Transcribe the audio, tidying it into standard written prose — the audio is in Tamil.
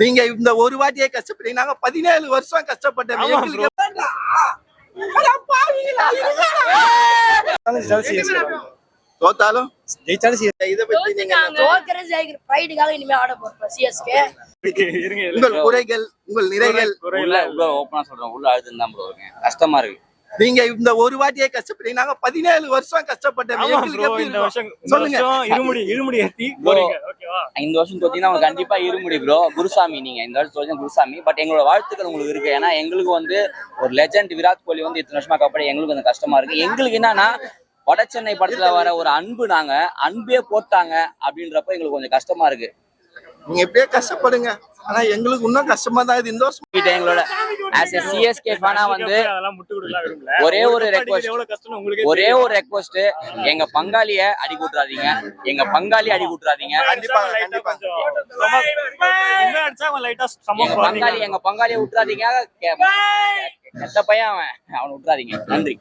நீங்க இந்த ஒரு வாட்டியே கஷ்டப்பட்டீங்க, நாங்க 17 வருஷம் கஷ்டப்பட்டோம். தோத்தாலும் இதை பத்தி நீங்க உங்கள் குறைகள், உங்கள் நிறைகள் ஓப்பனா சொல்றேன், உள்ள அழுதுதான் ப்ரோ இருக்கேன், கஷ்டமா இருக்கு. நீங்க இந்த ஒரு வாட்டியே கஷ்டப்பட்டீங்க, நாங்க 17 வருஷம் கஷ்டப்பட்டோம். சொல்லுங்க. இந்த வருஷம் தோத்தீங்கன்னா உங்களுக்கு கண்டிப்பா இருமுடி ப்ரோ. குருசாமி நீங்க இந்த வருஷம் தோத்தீங்க குருசாமி. பட் எங்களோட வாழ்த்துக்கள் உங்களுக்கு இருக்கு. ஏன்னா எங்களுக்கு வந்து ஒரு லெஜண்ட் விராட் கோலி வந்து இத்தனை வருஷமா கப்படி எங்களுக்கு கொஞ்சம் கஷ்டமா இருக்கு. எங்களுக்கு என்னன்னா வட சென்னை படத்துல வர ஒரு அன்பு, நாங்க அன்பே போட்டாங்க அப்படின்றப்ப எங்களுக்கு கொஞ்சம் கஷ்டமா இருக்கு. நீங்க எப்படியே கஷ்டப்படுங்க, ஆனா எங்களுக்கு இன்னும் கஷ்டமா தான் இது. இந்த வருஷம் எங்களோட ஆஸ் எ சிஎஸ்கே ஃபேனா வந்து ஒரே ஒரு ரெக்வஸ்ட், எங்க பங்காளிய அடி கூட்டுறாதீங்க, எங்க பங்காளி அடி கூட்டுறாதீங்க. எங்க பங்காளிய விட்டுறாதீங்க. கெட்ட பையன் அவனை விட்டுறாதீங்க. நன்றி.